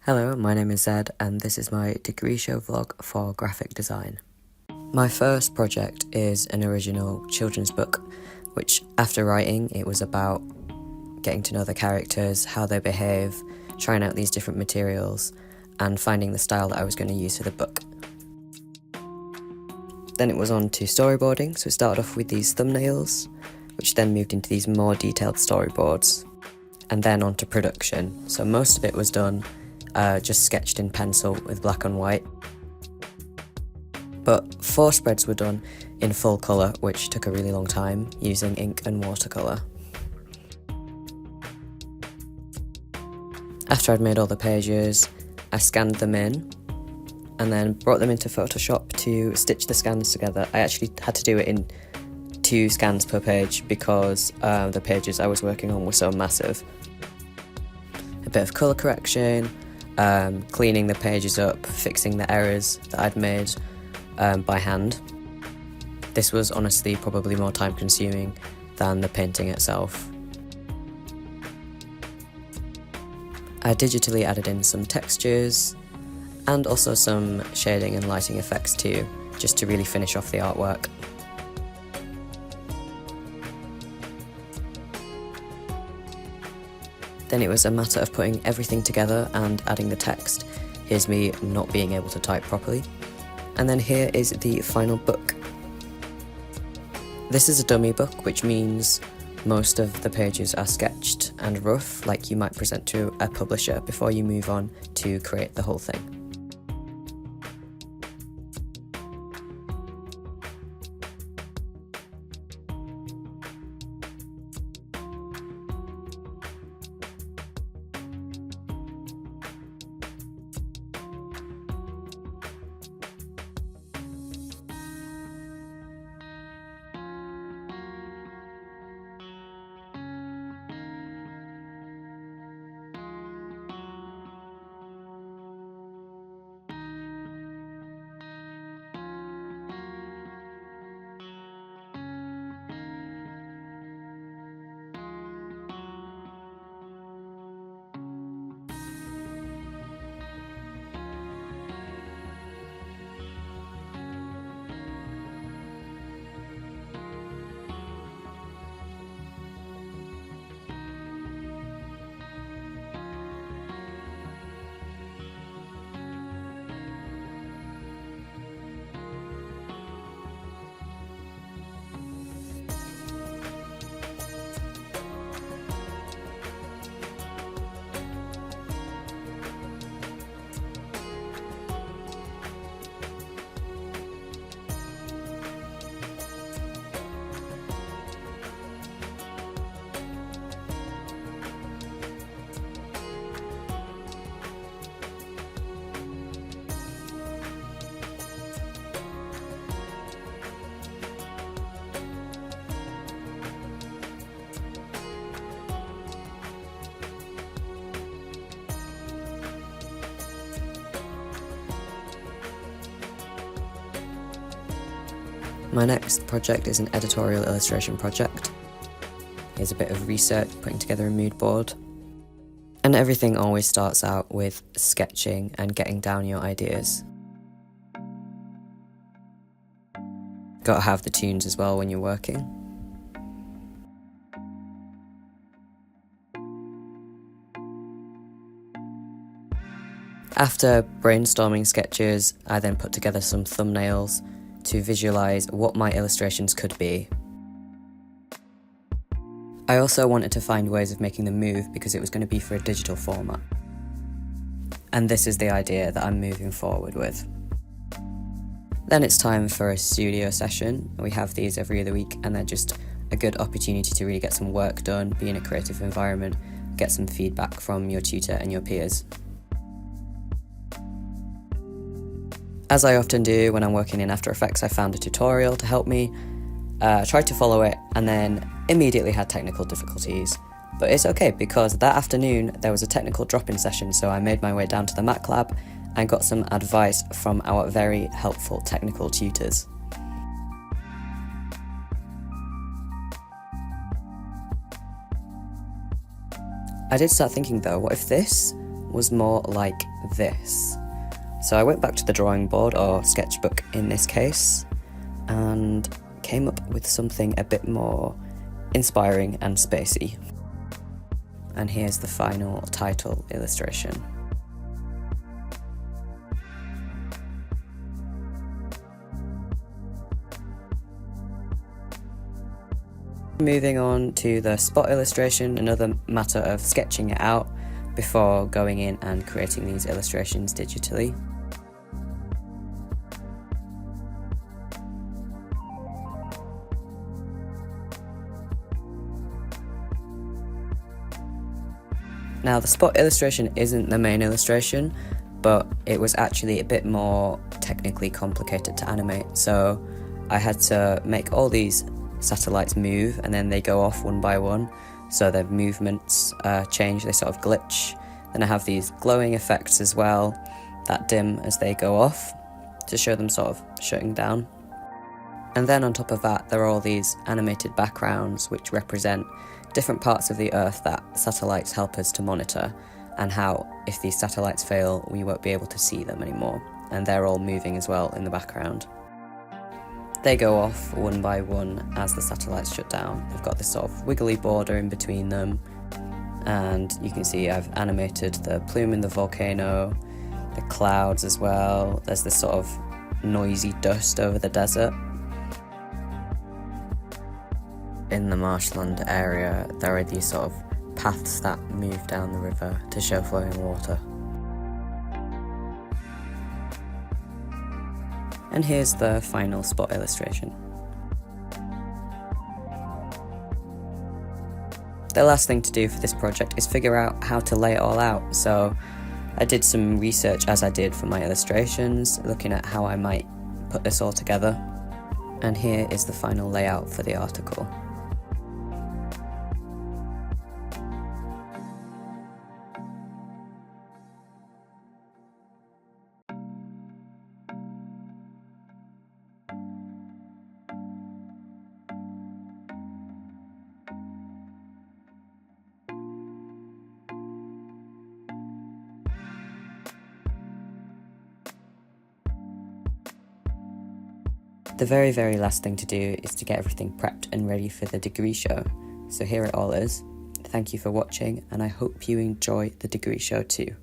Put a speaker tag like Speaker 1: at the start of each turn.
Speaker 1: Hello, my name is Zed and this is my degree show vlog for graphic design. My first project is an original children's book, which after writing it was about getting to know the characters, how they behave, trying out these different materials and finding the style that I was going to use for the book. Then it was on to storyboarding, so it started off with these thumbnails, which then moved into these more detailed storyboards, and then on to production. So most of it was done just sketched in pencil with black and white. But 4 spreads were done in full colour, which took a really long time, using ink and watercolour. After I'd made all the pages, I scanned them in and then brought them into Photoshop to stitch the scans together. I actually had to do it in 2 scans per page because the pages I was working on were so massive. A bit of colour correction, cleaning the pages up, fixing the errors that I'd made by hand. This was honestly probably more time consuming than the painting itself. I digitally added in some textures and also some shading and lighting effects too, just to really finish off the artwork. Then it was a matter of putting everything together and adding the text. Here's me not being able to type properly. And then here is the final book. This is a dummy book, which means most of the pages are sketched and rough, like you might present to a publisher before you move on to create the whole thing. My next project is an editorial illustration project. Here's a bit of research, putting together a mood board. And everything always starts out with sketching and getting down your ideas. Gotta have the tunes as well when you're working. After brainstorming sketches, I then put together some thumbnails to visualise what my illustrations could be. I also wanted to find ways of making them move because it was going to be for a digital format. And this is the idea that I'm moving forward with. Then it's time for a studio session. We have these every other week and they're just a good opportunity to really get some work done, be in a creative environment, get some feedback from your tutor and your peers. As I often do when I'm working in After Effects, I found a tutorial to help me, tried to follow it, and then immediately had technical difficulties. But it's okay, because that afternoon there was a technical drop-in session, so I made my way down to the Mac lab and got some advice from our very helpful technical tutors. I did start thinking though, what if this was more like this. So I went back to the drawing board, or sketchbook in this case, and came up with something a bit more inspiring and spacey. And here's the final title illustration. Moving on to the spot illustration, another matter of sketching it out before going in and creating these illustrations digitally. Now, the spot illustration isn't the main illustration, but it was actually a bit more technically complicated to animate, so I had to make all these satellites move, and then they go off one by one, so their movements change, they sort of glitch. Then I have these glowing effects as well that dim as they go off to show them sort of shutting down. And then on top of that, there are all these animated backgrounds which represent different parts of the Earth that satellites help us to monitor, and how if these satellites fail, we won't be able to see them anymore. And they're all moving as well in the background. They go off one by one as the satellites shut down. They've got this sort of wiggly border in between them, and you can see I've animated the plume in the volcano, the clouds as well. There's this sort of noisy dust over the desert. In the marshland area, there are these sort of paths that move down the river to show flowing water. And here's the final spot illustration. The last thing to do for this project is figure out how to lay it all out, so I did some research as I did for my illustrations, looking at how I might put this all together. And here is the final layout for the article. The very last thing to do is to get everything prepped and ready for the degree show. So here it all is. Thank you for watching, and I hope you enjoy the degree show too.